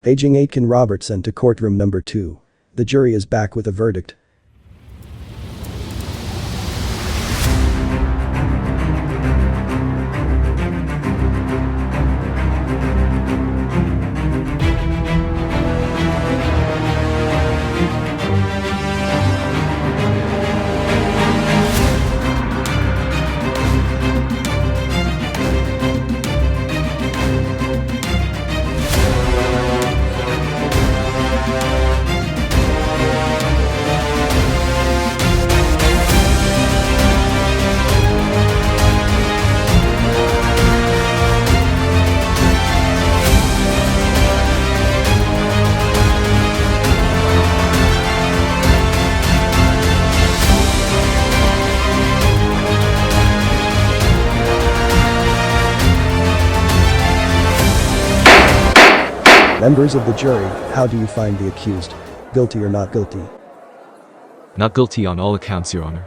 Paging Aitken Robertson to courtroom number 2. The jury is back with a verdict. Members of the jury, how do you find the accused? Guilty or not guilty? Not guilty on all accounts, Your Honor.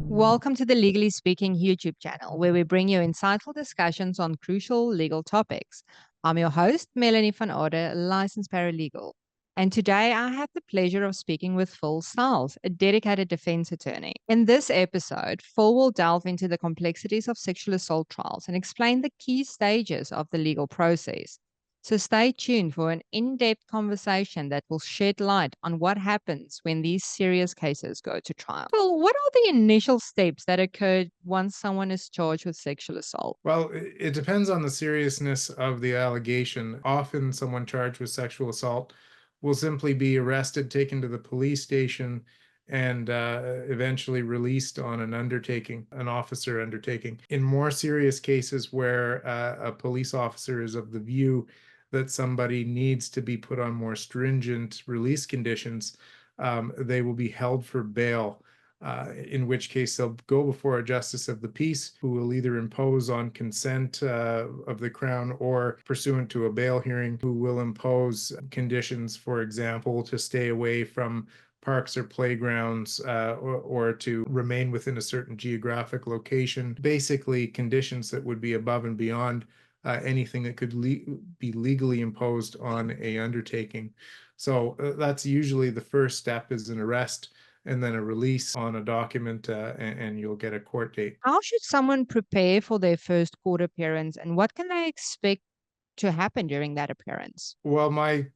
Welcome to the Legally Speaking YouTube channel, where we bring you insightful discussions on crucial legal topics. I'm your host, Melanie van Orde, licensed paralegal. And today I have the pleasure of speaking with Phil Stiles, a dedicated defense attorney. In this episode, Phil will delve into the complexities of sexual assault trials and explain the key stages of the legal process. So stay tuned for an in-depth conversation that will shed light on what happens when these serious cases go to trial. Phil, what are the initial steps that occur once someone is charged with sexual assault? Well, it depends on the seriousness of the allegation. Often someone charged with sexual assault will simply be arrested, taken to the police station, and eventually released on an officer undertaking. In more serious cases where a police officer is of the view that somebody needs to be put on more stringent release conditions, they will be held for bail. In which case they'll go before a justice of the peace who will either impose on consent of the Crown or pursuant to a bail hearing, who will impose conditions, for example, to stay away from parks or playgrounds or to remain within a certain geographic location. Basically, conditions that would be above and beyond anything that could be legally imposed on a undertaking. So that's usually the first step, is an arrest and then a release on a document, and you'll get a court date. How should someone prepare for their first court appearance, and what can they expect to happen during that appearance? Well, my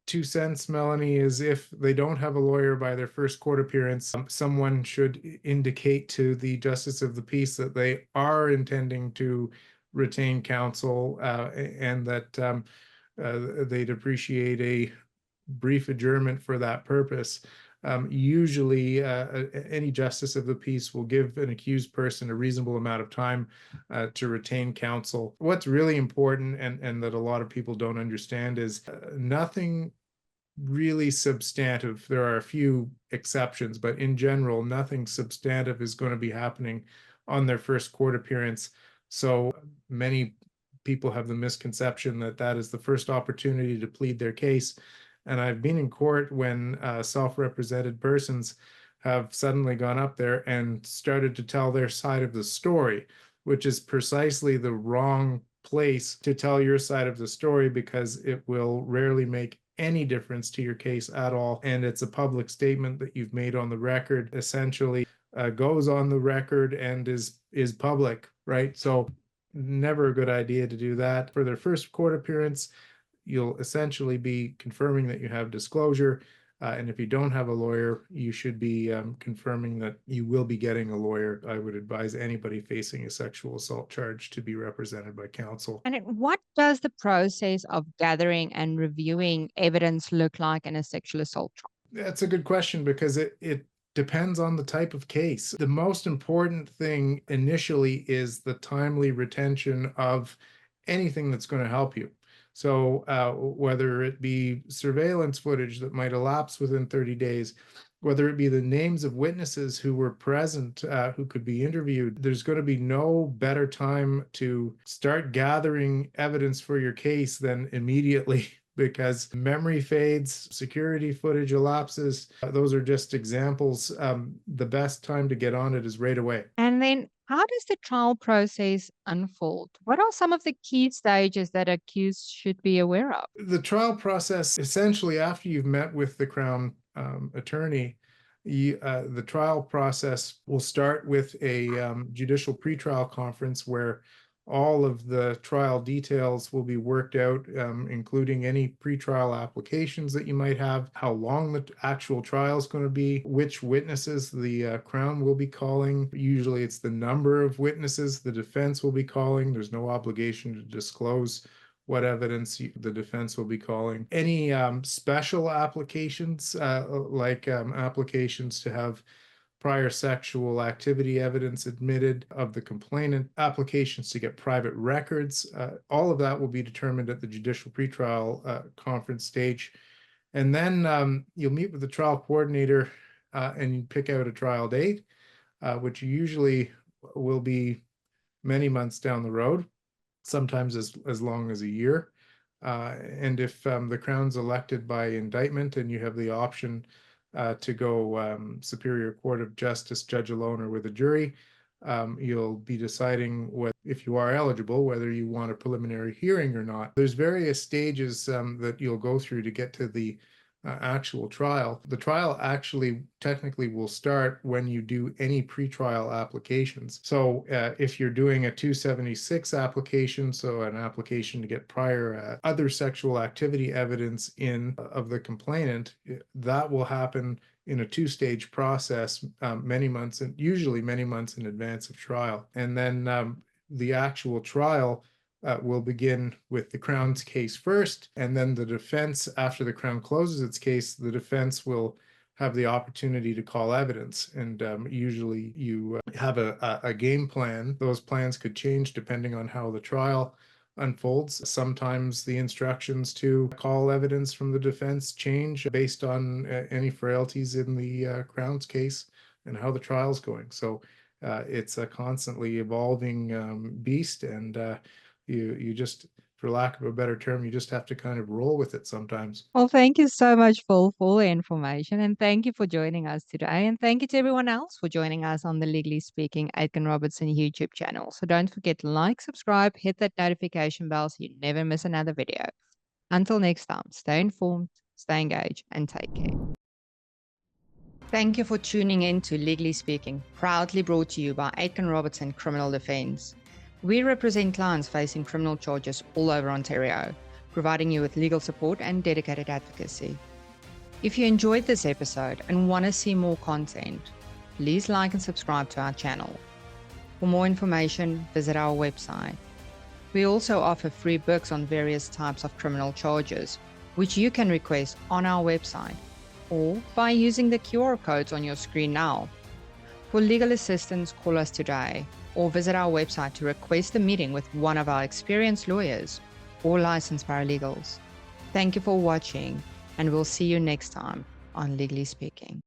2 cents, Melanie, is if they don't have a lawyer by their first court appearance, someone should indicate to the justice of the peace that they are intending to retain counsel, and that they'd appreciate a brief adjournment for that purpose. Usually, any justice of the peace will give an accused person a reasonable amount of time to retain counsel. What's really important, and that a lot of people don't understand, is nothing really substantive. There are a few exceptions, but in general, nothing substantive is going to be happening on their first court appearance. So many people have the misconception that that is the first opportunity to plead their case. And I've been in court when self-represented persons have suddenly gone up there and started to tell their side of the story, which is precisely the wrong place to tell your side of the story, because it will rarely make any difference to your case at all. And it's a public statement that you've made on the record, essentially goes on the record and is public, right? So never a good idea to do that. For their first court appearance, you'll essentially be confirming that you have disclosure. And if you don't have a lawyer, you should be confirming that you will be getting a lawyer. I would advise anybody facing a sexual assault charge to be represented by counsel. And what does the process of gathering and reviewing evidence look like in a sexual assault trial? That's a good question, because it depends on the type of case. The most important thing initially is the timely retention of anything that's going to help you. So whether it be surveillance footage that might elapse within 30 days, whether it be the names of witnesses who were present, who could be interviewed, there's going to be no better time to start gathering evidence for your case than immediately, because memory fades, security footage elapses. Those are just examples. The best time to get on it is right away. And then How does the trial process unfold? What are some of the key stages that accused should be aware of? The trial process, essentially, after you've met with the Crown attorney, the trial process will start with a judicial pretrial conference where all of the trial details will be worked out, including any pretrial applications that you might have, how long the actual trial is going to be, which witnesses the Crown will be calling. Usually it's the number of witnesses the defense will be calling. There's no obligation to disclose what evidence the defense will be calling. Any special applications, like applications to have prior sexual activity evidence admitted of the complainant, applications to get private records, all of that will be determined at the judicial pretrial conference stage. And then you'll meet with the trial coordinator and you pick out a trial date, which usually will be many months down the road, sometimes as long as a year. And if the Crown's elected by indictment and you have the option to go Superior Court of Justice, judge alone or with a jury, you'll be deciding if you are eligible, whether you want a preliminary hearing or not. There's various stages that you'll go through to get to the actual trial. The trial actually technically will start when you do any pretrial applications. So if you're doing a 276 application, so an application to get prior other sexual activity evidence in of the complainant, that will happen in a two-stage process, usually many months in advance of trial. And then the actual trial will begin with the Crown's case first, and then the defense, after the Crown closes its case, the defense will have the opportunity to call evidence. And usually you have a game plan. Those plans could change depending on how the trial unfolds. Sometimes the instructions to call evidence from the defense change based on any frailties in the Crown's case and how the trial's going. So it's a constantly evolving beast, and you just, for lack of a better term, you just have to kind of roll with it sometimes. Well, thank you so much for all the information, and thank you for joining us today. And thank you to everyone else for joining us on the Legally Speaking Aitken Robertson YouTube channel. So don't forget to like, subscribe, hit that notification bell so you never miss another video. Until next time, stay informed, stay engaged, and take care. Thank you for tuning in to Legally Speaking, proudly brought to you by Aitken Robertson Criminal Defence. We represent clients facing criminal charges all over Ontario, providing you with legal support and dedicated advocacy. If you enjoyed this episode and want to see more content, please like and subscribe to our channel. For more information, visit our website. We also offer free books on various types of criminal charges, which you can request on our website or by using the QR codes on your screen now. For legal assistance, call us today or visit our website to request a meeting with one of our experienced lawyers or licensed paralegals. Thank you for watching, and we'll see you next time on Legally Speaking.